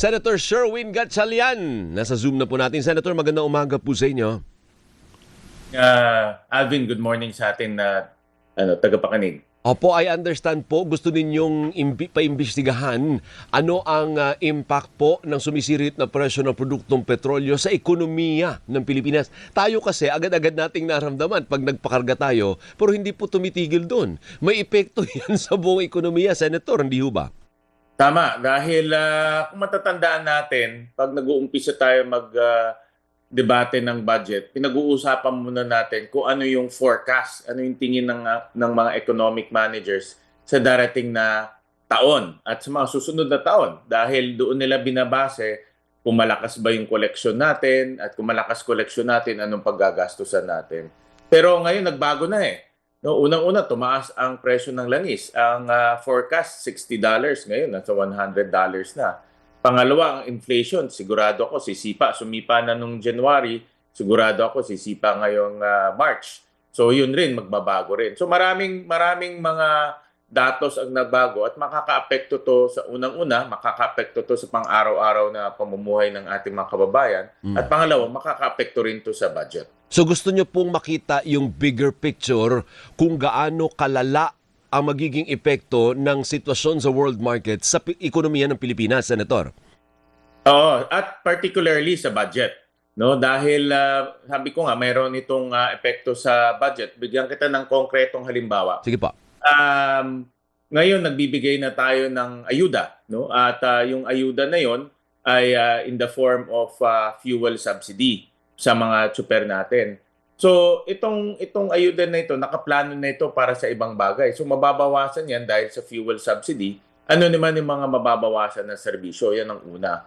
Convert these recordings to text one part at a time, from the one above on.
Senator Sherwin Gatchalian. Nasa Zoom na po natin. Senator, magandang umaga po sa inyo. Alvin, good morning sa atin na tagapakinig. Opo, I understand po, gusto ninyong paimbestigahan ano ang impact po ng sumisirit na presyo ng produktong petrolyo sa ekonomiya ng Pilipinas. Tayo kasi agad-agad nating naramdaman pag nagpakarga tayo, pero hindi po tumitigil doon. May epekto yan sa buong ekonomiya, Senator, hindi ho ba? Tama, dahil kung matatandaan natin, pag nag-uumpisa tayo debate ng budget, pinag-uusapan muna natin kung ano yung forecast, ano yung tingin ng mga economic managers sa darating na taon at sa mga susunod na taon. Dahil doon nila binabase kung malakas ba yung collection natin at kung malakas collection natin, anong paggagastusan natin. Pero ngayon nagbago na eh. No, unang-una, tumaas ang presyo ng langis. Ang forecast, $60. Ngayon, nasa $100 na. Pangalawa, ang inflation, sigurado ako sumipa na nung January, sigurado ako sisipa ngayong March. So yun rin, magbabago rin. So maraming mga datos ang nagbago at makakaapekto to sa unang-una, makakaapekto to sa pang-araw-araw na pamumuhay ng ating mga kababayan. At pangalawa, makakaapekto rin to sa budget. So gusto nyo pong makita yung bigger picture kung gaano kalala ang magiging epekto ng sitwasyon sa world market sa ekonomiya ng Pilipinas, Senator? Oo, at particularly sa budget. No? Dahil sabi ko nga, mayroon itong epekto sa budget. Bigyan kita ng konkretong halimbawa. Sige pa. Ngayon, nagbibigay na tayo ng ayuda. No? At yung ayuda na yon ay in the form of fuel subsidy sa mga tsuper natin. So, itong ayuda na ito, nakaplano na ito para sa ibang bagay. So, mababawasan yan dahil sa fuel subsidy. Ano naman yung mga mababawasan na serbisyo? Yan ang una.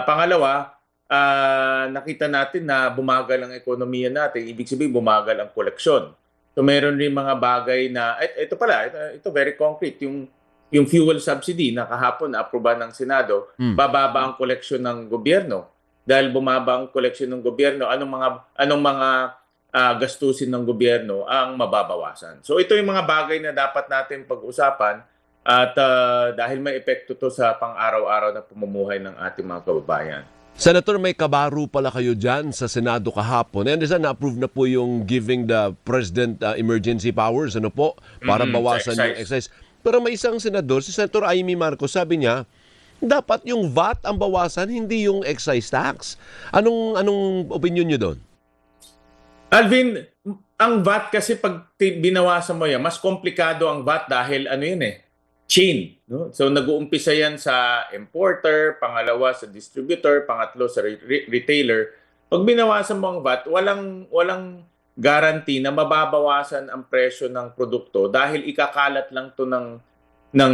Pangalawa, nakita natin na bumagal ang ekonomiya natin. Ibig sabihin, bumagal ang koleksyon. So, meron rin mga bagay na, ito pala, ito very concrete. Yung fuel subsidy na kahapon na-aproba ng Senado, bababa ang koleksyon ng gobyerno. Dahil bumaba ang koleksyon ng gobyerno, anong mga gastusin ng gobyerno ang mababawasan. So ito yung mga bagay na dapat natin pag-usapan at dahil may epekto to sa pang-araw-araw na pamumuhay ng ating mga kababayan. Senator, may kabaro pala kayo dyan sa Senado kahapon. I understand na-approve na po yung giving the President emergency powers para bawasan yung excise. Pero may isang senador, si Senator Amy Marcos, sabi niya, dapat yung VAT ang bawasan, hindi yung excise tax. Anong opinion niyo doon? Alvin, ang VAT kasi pag binawasan mo yan, mas komplikado ang VAT dahil chain. No? So nag-uumpisa yan sa importer, pangalawa sa distributor, pangatlo sa retailer. Pag binawasan mo ang VAT, walang guarantee na mababawasan ang presyo ng produkto dahil ikakalat lang to ng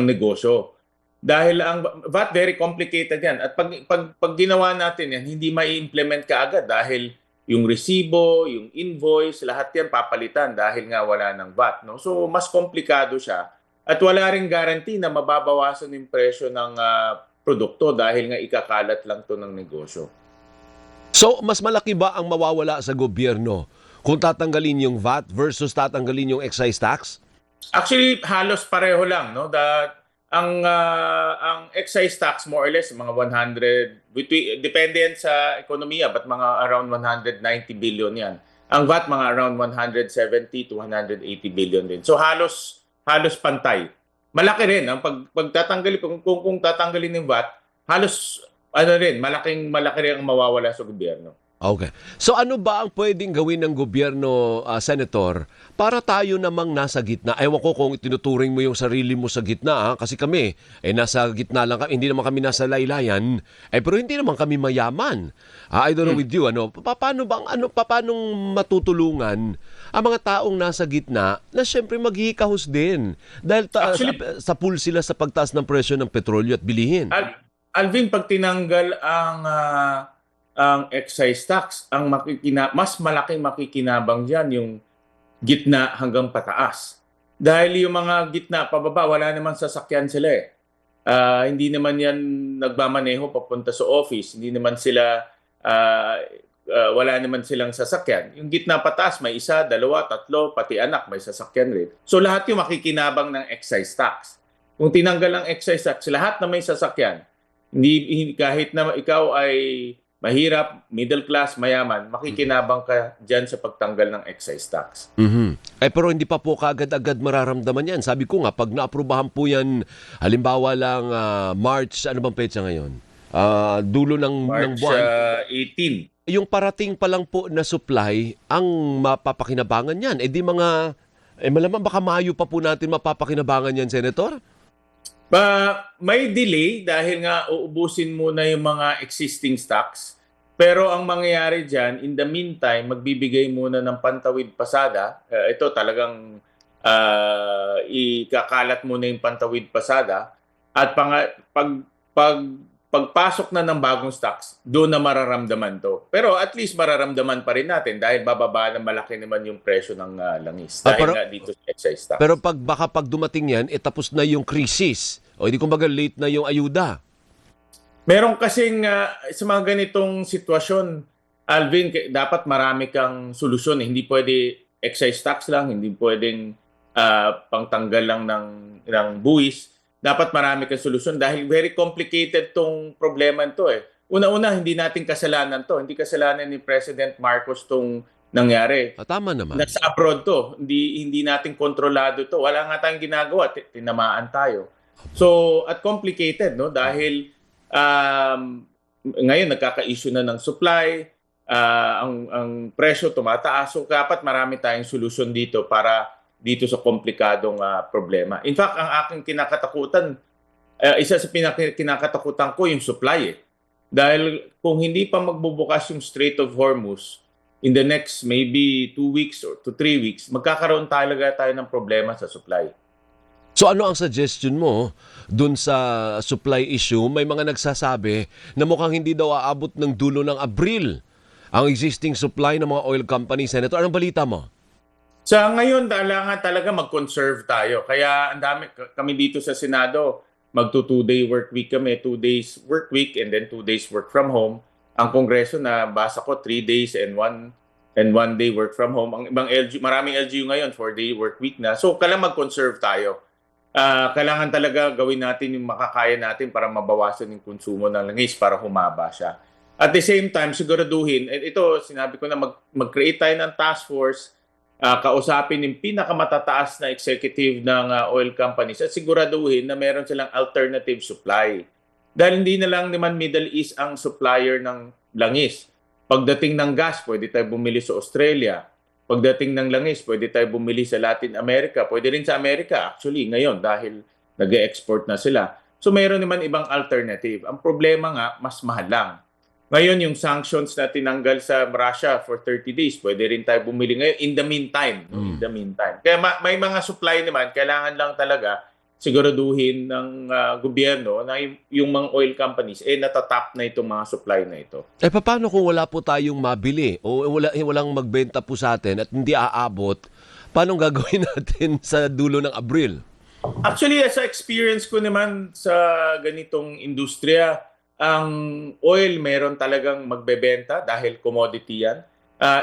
negosyo. Dahil ang VAT very complicated yan. At pag ginawa natin yan, hindi mai-implement kaagad dahil yung resibo, yung invoice, lahat yan papalitan dahil nga wala ng VAT. No? So, mas komplikado siya. At wala ring guarantee na mababawasan yung presyo ng produkto dahil nga ikakalat lang to ng negosyo. So, mas malaki ba ang mawawala sa gobyerno kung tatanggalin yung VAT versus tatanggalin yung excise tax? Actually, halos pareho lang. No? Ang excise tax more or less mga 100 depende yan sa ekonomiya but mga around 190 billion yan. Ang VAT mga around 170 to 180 billion din. So halos pantay. Malaki rin ang pagtatanggalin kung tatanggalin ng VAT, halos malaki rin ang mawawala sa gobyerno. Okay. So ano ba ang pwedeng gawin ng gobyerno, Senator, para tayo namang nasa gitna? Ewan ko kung itinuturing mo yung sarili mo sa gitna, kasi kami, nasa gitna lang kami, hindi naman kami nasa laylayan, pero hindi naman kami mayaman. I don't know with you, paano matutulungan ang mga taong nasa gitna na syempre maghihikahos din? Dahil sa pool sila sa pagtaas ng presyo ng petrolyo at bilihin. Alvin, pag tinanggal ang excise tax, mas malaking makikinabang dyan yung gitna hanggang pataas. Dahil yung mga gitna pababa, wala naman sasakyan sila eh. Hindi naman yan nagmamaneho papunta sa office, hindi naman sila, wala naman silang sasakyan. Yung gitna pataas, may isa, dalawa, tatlo, pati anak, may sasakyan rin. So lahat yung makikinabang ng excise tax. Kung tinanggal ang excise tax, lahat na may sasakyan, kahit na ikaw ay mahirap, middle class, mayaman, makikinabang ka dyan sa pagtanggal ng excise tax. Pero hindi pa po kaagad-agad mararamdaman yan. Sabi ko nga, pag naaprubahan po yan, halimbawa lang March, ano bang petsa ngayon? Dulo ng March buwan. 18. Yung parating pa lang po na supply, ang mapapakinabangan yan. Malamang baka Mayo pa po natin mapapakinabangan yan, Senator? May delay dahil nga uubusin muna yung mga existing stocks. Pero ang mangyayari dyan, in the meantime, magbibigay muna ng pantawid pasada. Ito talagang ikakalat muna yung pantawid pasada. At pagpasok na ng bagong stocks, doon na mararamdaman to. Pero at least mararamdaman pa rin natin dahil bababa na malaki naman yung presyo ng langis. Dahil nga dito sa excise tax. Pero pag dumating yan, tapos na yung krisis. O hindi kumbaga late na yung ayuda. Meron kasing sa mga ganitong sitwasyon, Alvin, dapat marami kang solusyon. Hindi pwede excise tax lang, hindi pwedeng pangtanggal lang ng buwis. Dapat marami kang solusyon dahil very complicated tong problema nito eh. Una-una, hindi natin kasalanan to. Hindi kasalanan ni President Marcos tong nangyari. Tama naman. Nasa abroad to. Hindi natin kontrolado to. Wala nga tayong ginagawa. Tinamaan tayo. So, at complicated, no? Dahil ngayon nagkaka-issue na ng supply, ang presyo tumataas. So, dapat marami tayong solusyon dito para dito sa komplikadong problema. In fact, ang aking kinakatakutan, isa sa kinakatakutan ko yung supply eh. Dahil kung hindi pa magbubukas yung Strait of Hormuz, in the next maybe 2 weeks or to 3 weeks, magkakaroon talaga tayo ng problema sa supply. So ano ang suggestion mo dun sa supply issue? May mga nagsasabi na mukhang hindi daw aabot ng dulo ng Abril ang existing supply ng mga oil company. Senator, anong balita mo? Sa ngayon, kailangan talaga mag-conserve tayo. Kaya ang dami kami dito sa Senado, magto 2-day work week kami, 2 days work week and then 2 days work from home. Ang Kongreso na basa ko 3 days and 1 day work from home. Ang ibang maraming LGU ngayon 4-day work week na. So kailangan mag-conserve tayo. Kailangan talaga gawin natin yung makakaya natin para mabawasan yung konsumo ng langis para humaba siya. At the same time, siguraduhin, ito sinabi ko na mag-create tayo ng task force, kausapin yung pinakamatataas na executive ng oil companies at siguraduhin na meron silang alternative supply. Dahil hindi na lang naman Middle East ang supplier ng langis. Pagdating ng gas, pwede tayo bumili sa Australia. Pagdating ng langis, pwede tayo bumili sa Latin America. Pwede rin sa Amerika actually ngayon dahil nag-e-export na sila. So mayroon naman ibang alternative. Ang problema nga, mas mahal lang. Ngayon, yung sanctions na tinanggal sa Russia for 30 days, pwede rin tayo bumili ngayon in the meantime. In the meantime. Kaya may mga supply naman, kailangan lang talaga siguraduhin ng gobyerno na yung mga oil companies, natatap na itong mga supply na ito. Paano kung wala po tayong mabili o walang magbenta po sa atin at hindi aabot, paano gagawin natin sa dulo ng Abril? Actually, sa experience ko naman sa ganitong industriya, ang oil meron talagang magbebenta dahil commodity yan.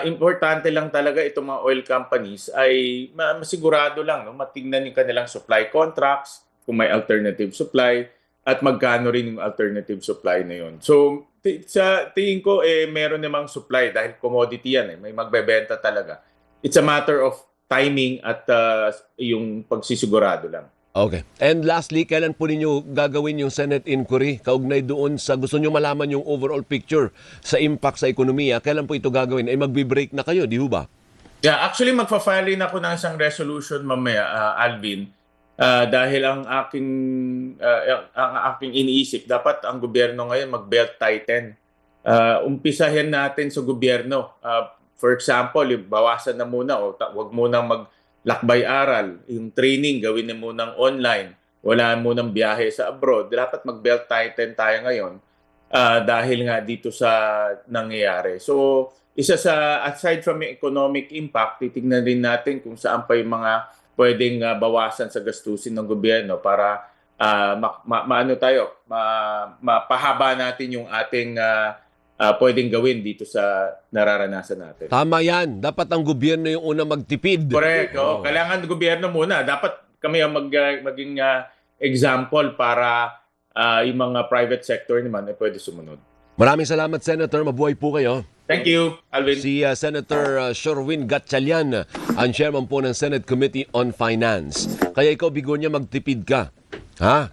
Importante lang talaga itong mga oil companies ay masigurado lang, no? Matingnan yung kanilang supply contracts, kung may alternative supply, at magkano rin yung alternative supply na yun. So, sa tingin ko, meron namang supply dahil commodity yan. May magbebenta talaga. It's a matter of timing at yung pagsisigurado lang. Okay. And lastly, kailan po ninyo gagawin yung Senate inquiry? Kaugnay doon sa gusto nyo malaman yung overall picture sa impact sa ekonomiya. Kailan po ito gagawin? Mag-break na kayo, di ba? Yeah, actually magfa-file rin ako ng isang resolution mamaya, Alvin. Dahil ang aking iniisip, dapat ang gobyerno ngayon mag-belt tighten. Umpisahin natin sa gobyerno. For example, bawasan na muna o wag munang lakbay-aral, yung training gawin na munang online, wala munang biyahe sa abroad. Dapat mag-belt tighten tayo ngayon dahil nga dito sa nangyayari. So, aside from yung economic impact, titignan din natin kung saan pa yung mga pwedeng bawasan sa gastusin ng gobyerno para mapahaba natin yung ating pwedeng gawin dito sa nararanasan natin. Tama yan. Dapat ang gobyerno yung una magtipid. Correct. Oh. Kailangan gobyerno muna. Dapat kami ang maging example para yung mga private sector naman ay pwede sumunod. Maraming salamat, Senator. Mabuhay po kayo. Thank you, Alvin. Si Senator Sherwin Gatchalian, ang chairman po ng Senate Committee on Finance. Kaya ikaw, Bigonya, magtipid ka. Ha?